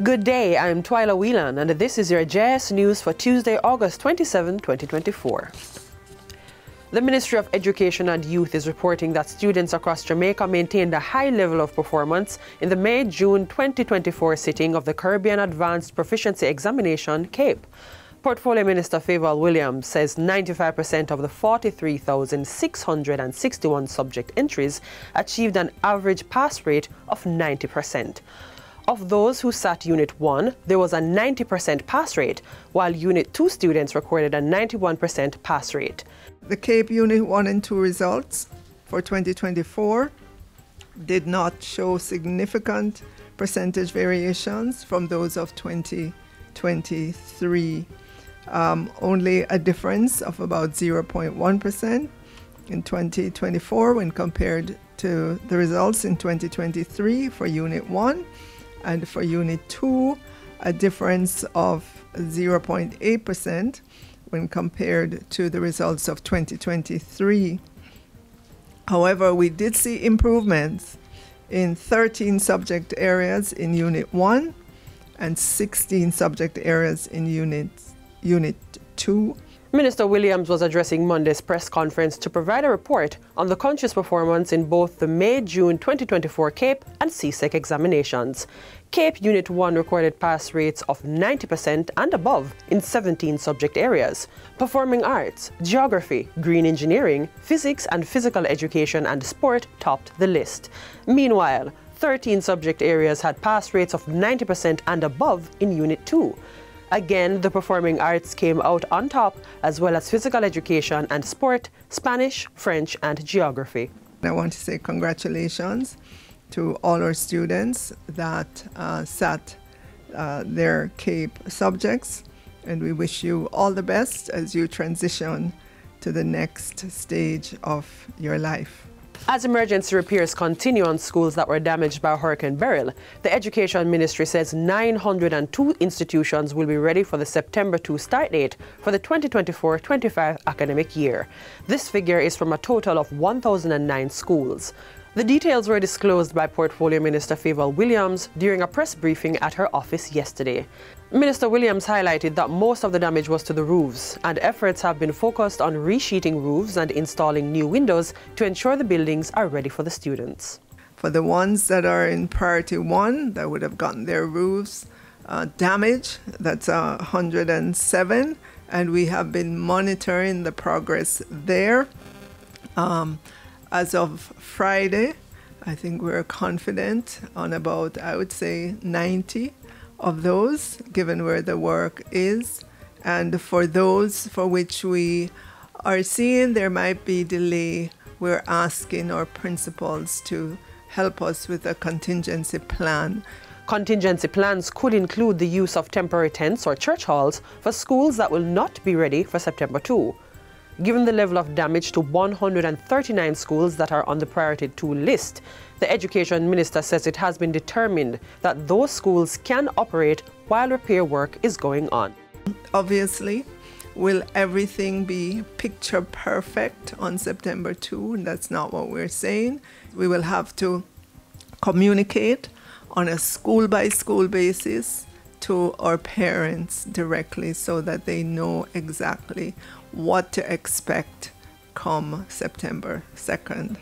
Good day, I'm Twyla Whelan, and this is your JS News for Tuesday, August 27, 2024. The Ministry of Education and Youth is reporting that students across Jamaica maintained a high level of performance in the May-June 2024 sitting of the Caribbean Advanced Proficiency Examination, CAPE. Portfolio Minister Favour Williams says 95% of the 43,661 subject entries achieved an average pass rate of 90%. Of those who sat Unit 1, there was a 90% pass rate, while Unit 2 students recorded a 91% pass rate. The CAPE Unit 1 and 2 results for 2024 did not show significant percentage variations from those of 2023. Only a difference of about 0.1% in 2024 when compared to the results in 2023 for Unit 1, and for Unit 2, a difference of 0.8% when compared to the results of 2023. However, we did see improvements in 13 subject areas in Unit 1 and 16 subject areas in Unit 2. Minister Williams was addressing Monday's press conference to provide a report on the country's performance in both the May-June 2024 CAPE and CSEC examinations. CAPE Unit 1 recorded pass rates of 90% and above in 17 subject areas. Performing arts, geography, green engineering, physics and physical education and sport topped the list. Meanwhile, 13 subject areas had pass rates of 90% and above in Unit 2. Again, the performing arts came out on top, as well as physical education and sport, Spanish, French, and geography. I want to say congratulations to all our students that sat their CAPE subjects, and we wish you all the best as you transition to the next stage of your life. As emergency repairs continue on schools that were damaged by Hurricane Beryl, the Education Ministry says 902 institutions will be ready for the September 2 start date for the 2024-25 academic year. This figure is from a total of 1,009 schools. The details were disclosed by Portfolio Minister Favour Williams during a press briefing at her office yesterday. Minister Williams highlighted that most of the damage was to the roofs, and efforts have been focused on resheeting roofs and installing new windows to ensure the buildings are ready for the students. For the ones that are in Priority 1 that would have gotten their roofs damaged, that's 107, and we have been monitoring the progress there. As of Friday, I think we're confident on about, I would say, 90 of those, given where the work is. And for those for which we are seeing there might be delay, we're asking our principals to help us with a contingency plan. Contingency plans could include the use of temporary tents or church halls for schools that will not be ready for September 2. Given the level of damage to 139 schools that are on the Priority 2 list, the Education Minister says it has been determined that those schools can operate while repair work is going on. Obviously, will everything be picture perfect on September 2? That's not what we're saying. We will have to communicate on a school-by-school basis to our parents directly so that they know exactly what to expect come September 2nd.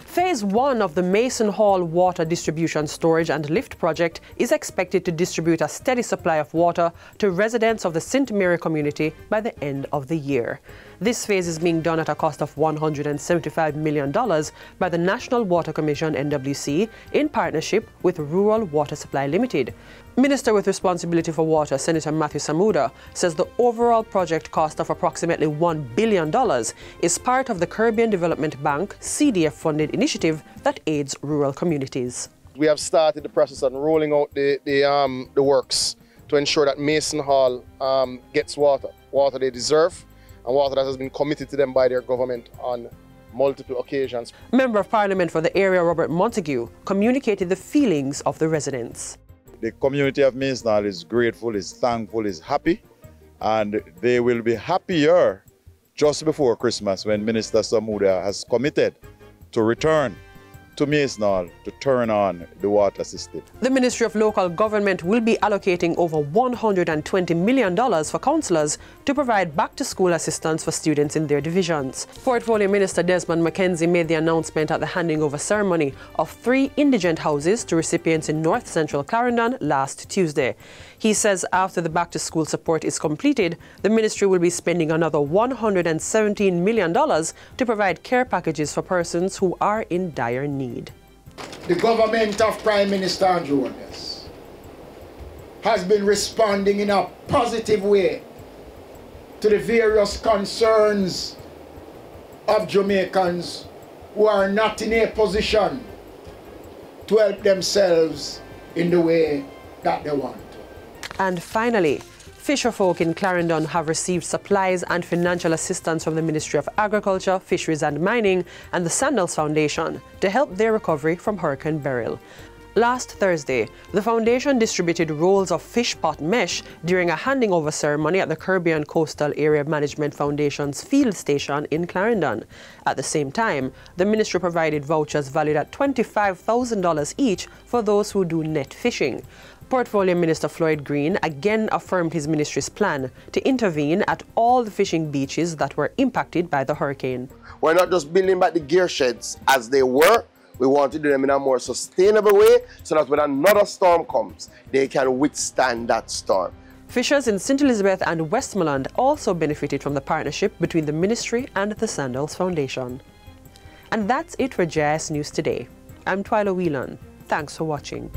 Phase 1 of the Mason Hall Water Distribution Storage and Lift project is expected to distribute a steady supply of water to residents of the St. Mary community by the end of the year. This phase is being done at a cost of $175 million by the National Water Commission (NWC) in partnership with Rural Water Supply Limited. Minister with responsibility for water, Senator Matthew Samuda, says the overall project cost of approximately $1 billion is part of the Caribbean Development Bank CDF-funded initiative that aids rural communities. We have started the process on rolling out the works to ensure that Mason Hall gets water they deserve, and water that has been committed to them by their government on multiple occasions. Member of Parliament for the area, Robert Montague, communicated the feelings of the residents. The community of Mason Hall is grateful, is thankful, is happy, and they will be happier just before Christmas when Minister Samuda has committed to return to Mason Hall to turn on the water system. The Ministry of Local Government will be allocating over $120 million for councillors to provide back-to-school assistance for students in their divisions. Portfolio Minister Desmond McKenzie made the announcement at the handing-over ceremony of 3 indigent houses to recipients in North Central Clarendon last Tuesday. He says after the back-to-school support is completed, the ministry will be spending another $117 million to provide care packages for persons who are in dire need. The government of Prime Minister Andrew Holness has been responding in a positive way to the various concerns of Jamaicans who are not in a position to help themselves in the way that they want. And finally, fisherfolk in Clarendon have received supplies and financial assistance from the Ministry of Agriculture, Fisheries and Mining and the Sandals Foundation to help their recovery from Hurricane Beryl. Last Thursday, the foundation distributed rolls of fish pot mesh during a handing over ceremony at the Caribbean Coastal Area Management Foundation's field station in Clarendon. At the same time, the ministry provided vouchers valued at $25,000 each for those who do net fishing. Portfolio Minister Floyd Green again affirmed his ministry's plan to intervene at all the fishing beaches that were impacted by the hurricane. We're not just building back the gear sheds as they were. We want to do them in a more sustainable way so that when another storm comes, they can withstand that storm. Fishers in St. Elizabeth and Westmoreland also benefited from the partnership between the ministry and the Sandals Foundation. And that's it for JS News Today. I'm Twyla Whelan. Thanks for watching.